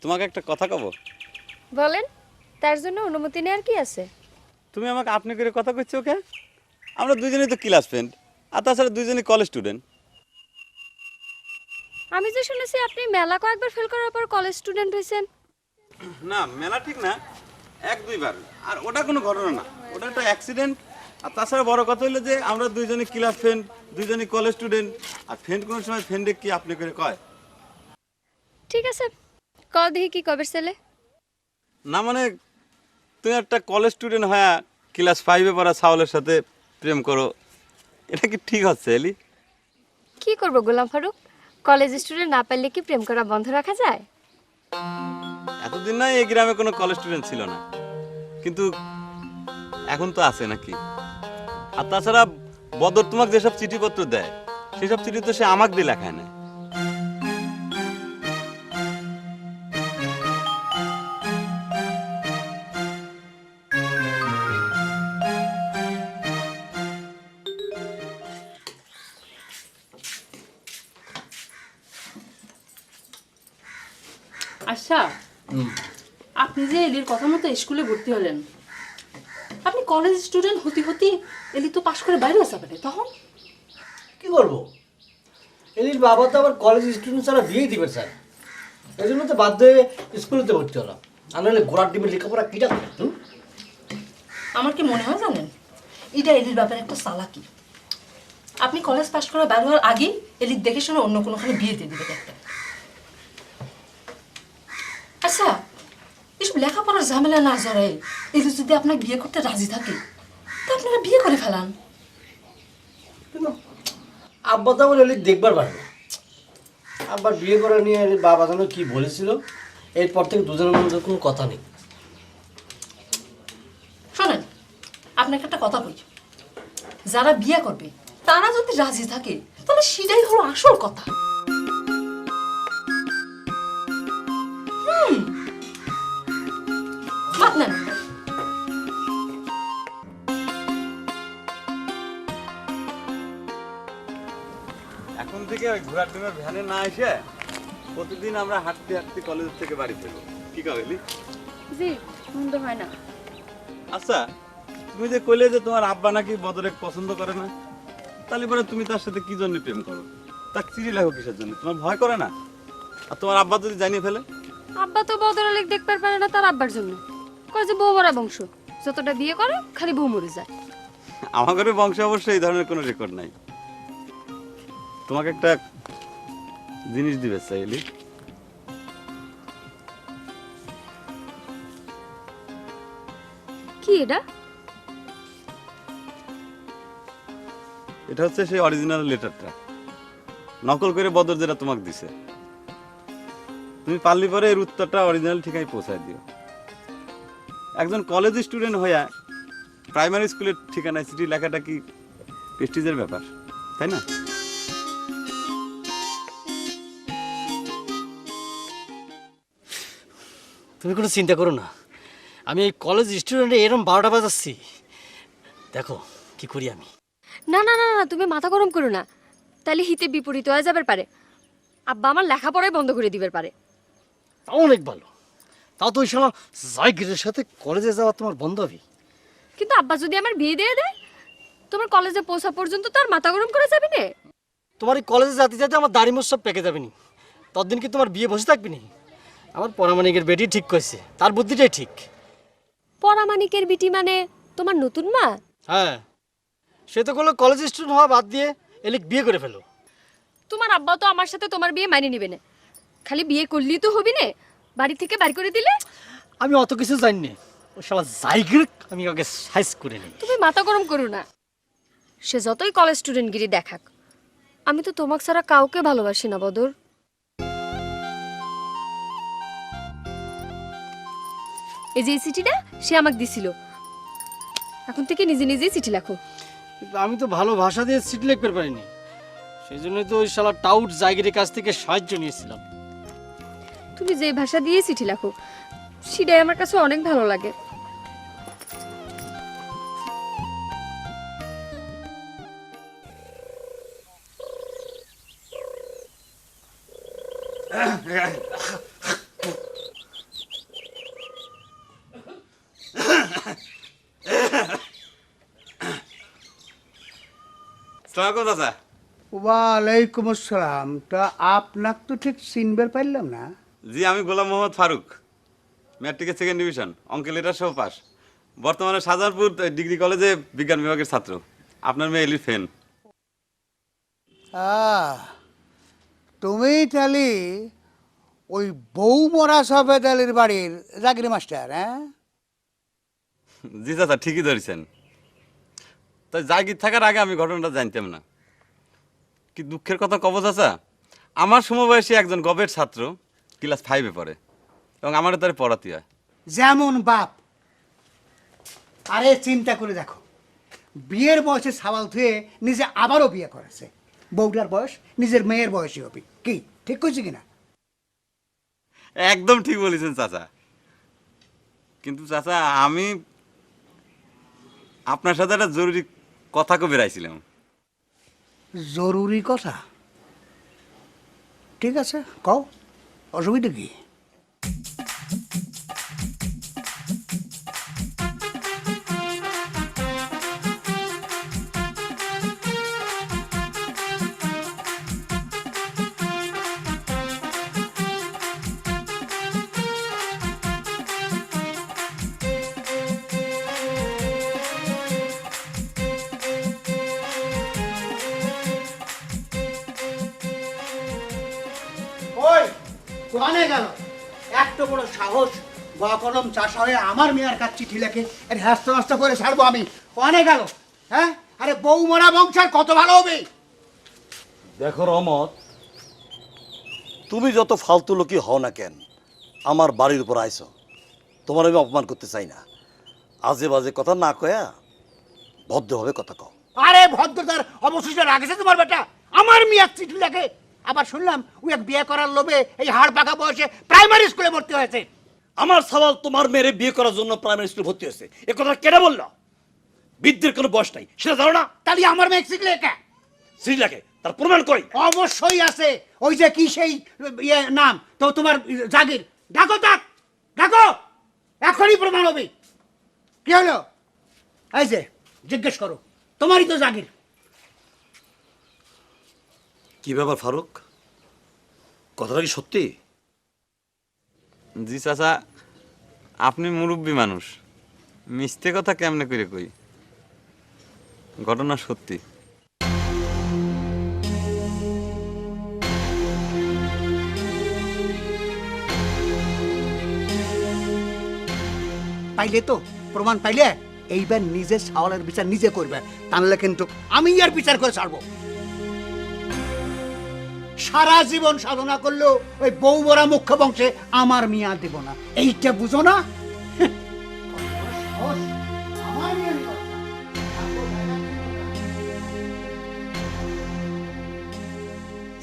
তোমাকে একটা কথা কব। বলেন, তার জন্য অনুমতি নেওয়ার কি আছে? তুমি আমাকে আপনি করে কথা কইছো ওকে? আমরা দুজনেই তো ক্লাস ফ্রেন্ড, আর তাছাড়া দুজনেই কলেজ স্টুডেন্ট। আমি যে শুনেছি আপনি মেলা কয়েকবার ফেল করার পর কলেজ স্টুডেন্ট হয়েছেন। না, মেলা ঠিক না, এক দুইবার। আর ওটা কোনো ঘটনা না, ওটা একটা অ্যাক্সিডেন্ট। আর তাছাড়া বড় কথা হলো যে আমরা দুইজনই ক্লাস ফ্রেন্ড, দুইজনই কলেজ স্টুডেন্ট। আর ফ্রেন্ড কোনো সময় ফ্রেন্ডে কি আপনি করে কয়? ঠিক আছে, দেখি কি কবে ছেলে। না মানে, তুমি একটা কলেজ স্টুডেন্ট হয়ে ক্লাস 5-এ পড়া সাওলের সাথে প্রেম করো, এটা কি ঠিক হচ্ছে এলি? কি করব গোলাম ফারুক, কলেজ স্টুডেন্ট না পারলে কি প্রেম করা বন্ধ রাখা যায়? এতদিন না এই গ্রামে কোনো কলেজ স্টুডেন্ট ছিল না, কিন্তু এখন তো আছে নাকি? আর তাছাড়া বদর তোমাকে যেসব চিঠিপত্র দেয় সেসব চিঠি তো সে আমাকে দিয়ে লেখায় না। আচ্ছা, আপনি যে এলির কথা মতো স্কুলে ভর্তি হলেন, আপনি কলেজ স্টুডেন্ট হতে হতে এলি তো পাশ করে বাইরে আসা পারে, তখন কি করবো? এলির বাবা তো আবার কলেজ স্টুডেন্ট ছাড়া বিয়েই দিবে স্যার, এই জন্য তো বাধ্য হয়ে স্কুলেতে ভর্তি হলাম। আর নাহলে ঘোড়ার ডিমের লেখাপড়া কীটা করতো? আমার কি মনে হয় জানেন, এটা এলির ব্যাপারে একটা চালাকি। আপনি কলেজ পাশ করা বাইরে হওয়ার আগেই এলির দেখে শুনে অন্য কোনোখানে বিয়ে দিয়ে দিবেন একটা। আচ্ছা, এসব লেখাপড়ার ঝামেলা না জড়াই এলি যদি আপনাকে বিয়ে করতে রাজি থাকে, তা আপনারা বিয়ে করে ফেলান। কিন্তু আব্বা তো আমার এলির দেখবার পারে না। আব্বার বিয়ে করা নিয়ে এলির বাবা যেন কী বলেছিল, এরপর থেকে দুজনের মধ্যে কোনো কথা নেই। শোনেন, আপনাকে একটা কথা বলি, যারা বিয়ে করবে তারা যদি রাজি থাকে তাহলে সেটাই হলো আসল কথা। বাদ নেন। এখন থেকে ওই ঘোড়ার ডিমের ভ্যানে না এসে প্রতিদিন আমরা হাঁটতে হাঁটতে কলেজ থেকে বাড়ি ফিরবো, কি কবেলি? জি, মন্দ হয় না। আচ্ছা, তুমি যে কইলে যে তোমার আব্বা নাকি বদরে পছন্দ করে না, তাহলে পরে তুমি তার সাথে কি জন্য প্রেম করো? তার চিঠি লেখো কিসের জন্য? তোমার ভয় করে না? আর তোমার আব্বা যদি জানিয়ে ফেলে? আব্বা তো বদরালেক দেখতে পারে না তার আব্বার জন্য, কয় যে বউ মরা বংশ, যতটা বিয়ে করে খালি বউ মরে যায়। আমার ঘরে বংশে অবশ্যই এই ধরনের কোনো রেকর্ড নাই। তোমাকে একটা জিনিস দিবে চাইলি। কি এটা? এটা হচ্ছে সেই অরিজিনাল লেটারটা, নকল করে বদর যেটা তোমাকে দিছে। তুমি পারলি পরে এর উত্তরটা অরিজিনাল ঠিকাই পৌঁছায় দিও। একজন কলেজ স্টুডেন্ট হইয়া প্রাইমারি স্কুলের ঠিকানায় চিঠি লেখাটা কি প্রেস্টিজের ব্যাপার, তাই না? তুমি কোনো চিন্তা করো না, আমি এই কলেজ স্টুডেন্টে এরম 12টা বাজাচ্ছি, দেখো কি করি আমি। না না না না, তুমি মাথা গরম করো না, তাহলে হিতে বিপরীত হয়ে যাবার পারে। আব্বা আমার লেখাপড়াই বন্ধ করে দিবার পারে। তাও অনেক ভালো, তাও তো ওই সময় জায়গিরের সাথে কলেজে যাওয়া তোমার বন্ধ হবে। কিন্তু আব্বা যদি আমার বিয়ে দিয়ে দেয়, তোমার কলেজে পৌঁছা পর্যন্ত তো আর মাথা গরম করে যাবি না। তোমার এই কলেজে যাতে যাতে আমার দাড়ি মোছ সব পেকে যাবে নি, ততদিন কি তোমার বিয়ে বসে থাকবি নি? আমার পরামানিকের বেটি ঠিক কইছে, তার বুদ্ধিটাই ঠিক। পরামানিকের বিটি মানে তোমার নতুন মা? হ্যাঁ, সে তো করলো কলেজ স্টুডেন্ট হওয়া বাদ দিয়ে এলিক বিয়ে করে ফেলো। তোমার আব্বা তো আমার সাথে তোমার বিয়ে মানিয়ে নিবে না, খালি বিয়ে করলেই তো হবি না, বাড়ি থেকে বাড়ি করে দিলে। আমি অত কিছু জানি না, ও শালা জায়গির আমি আগে সাইজ করে নিই। তুমি মাথা গরম করো না, সে যতই কলেজ স্টুডেন্ট গিরি দেখাক, আমি তো তোমাকে ছাড়া কাউকে ভালোবাসি না বদর। এই যে চিঠিটা সে আমাকে দিছিল, এখন থেকে নিজে নিজেই চিঠি লেখো। কিন্তু আমি তো ভালো ভাষা দিয়ে চিঠি লিখতে পারিনি, সেই জন্যই তো ওই শালা টাউট জায়গিরের কাছ থেকে সাহায্য নিয়েছিলাম। তুমি যে ভাষা দিয়ে চিঠি লেখো সেটাই আমার কাছে অনেক ভালো লাগে। আসসালামু আলাইকুম চাচা। ওয়ালাইকুম আসসালাম। তা আপনাক তো ঠিক চিনবার পারলাম না। জি, আমি গোলাম মোহাম্মদ ফারুক, ম্যাট্রিকের সেকেন্ড ডিভিশন, অঙ্ক লেটার সহ পাস। বর্তমানে শাহজাহানপুর ডিগ্রি কলেজে বিজ্ঞান বিভাগের ছাত্র। আপনার মেয়ে এলির ফ্যান। তুমি তাহলে ওই বৌমরা সফেদ আলীর বাড়ির জাগির মাস্টার, হ্যাঁ? জি চাচা, ঠিকই ধরেছেন। তাই জাগির থাকার আগে আমি ঘটনাটা জানতাম না। কি দুঃখের কথা কব চাচা, আমার সমবয়সী একজন গবের ছাত্র ক্লাস 5-এ পড়ে এবং আমারও তার পড়াতে হয়। যেমন বাপ। আরে চিন্তা করে দেখো, বিয়ের বয়সে সাবাল ধুয়ে নিজে আবারও বিয়ে করেছে। বউটার বয়স নিজের মেয়ের বয়সী হবে। কি ঠিক কইছি কিনা? একদম ঠিক বলেছেন চাচা। কিন্তু চাচা, আমি আপনার সাথে একটা জরুরি কথা কবে বেরাইছিলাম। জরুরি কথা? ঠিক আছে, কও, অসুবিধা কি? ওই কোয়ানে গেল? এত বড় সাহস, বা কলম চাষা হয়ে আমার মেয়ের কাছে চিঠি লেখে, এর হ্যাস্ত নষ্ট করে ছাড়বো আমি? কোয়ানে গেল? হ্যাঁ, আরে বউ মরা বংশের কত ভালো হবে। দেখো রহমত, তুমি যত ফালতু লোকই হও না কেন, আমার বাড়ির উপর আইছো, তোমার আমি অপমান করতে চাই না। আজে বাজে কথা না কয়া ভদ্রভাবে কথা কও। আরে ভদ্রতার অবশিষ্ট রাখেছে তোমার বেটা? আমার মেয়ের চিঠি লেখে, আবার শুনলাম ওই এক বিয়ে করার লোভে এই হাড় পাকা বয়সে প্রাইমারি স্কুলে ভর্তি হয়েছে। আমার সওয়াল, তোমার মেয়েরে বিয়ে করার জন্য প্রাইমারি স্কুলে ভর্তি হয়েছে, এ কথা কেন বললো? বিদ্যের কোনো বয়স নাই, সেটা জানো না? তাহলে আমার মেয়ে চিঠি লেখা চিঠি লেখে, তার প্রমাণ কই? অবশ্যই আছে। ওই যে কি সেই ইয়ে নাম তো তোমার জাগির, ডাকো তাক, ডাকো, এখনই প্রমাণ হবে। কি হলো? এই যে জিজ্ঞেস করো, তোমারই তো জাগির। কি ব্যাপার ফারুক, কথাটা কি সত্যি? জি চাচা, আপনি মুরব্বী মানুষ, মিথ্যে কথা কেমনে করে কই? ঘটনা সত্যি। পাইলে তো প্রমাণ পাইলে এইবার নিজের সওয়ালের বিচার নিজে করবে, তাহলে কিন্তু আমি আর বিচার করে ছাড়বো। সারা জীবন সাধনা করলেও ওই বউ মরা মুখ্য বংশে আমার মিয়া দেব না, এইটা বুঝো না?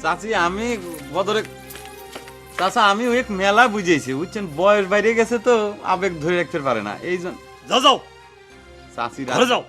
চাচি, আমি বদরে চাচা, আমি ওই মেলা বুঝেছি, বুঝছেন, বয়স বাইরে গেছে তো আবেগ ধরে রাখতে পারে না, এই জন্য। যাও যাও, চাচি ঘরে যাও।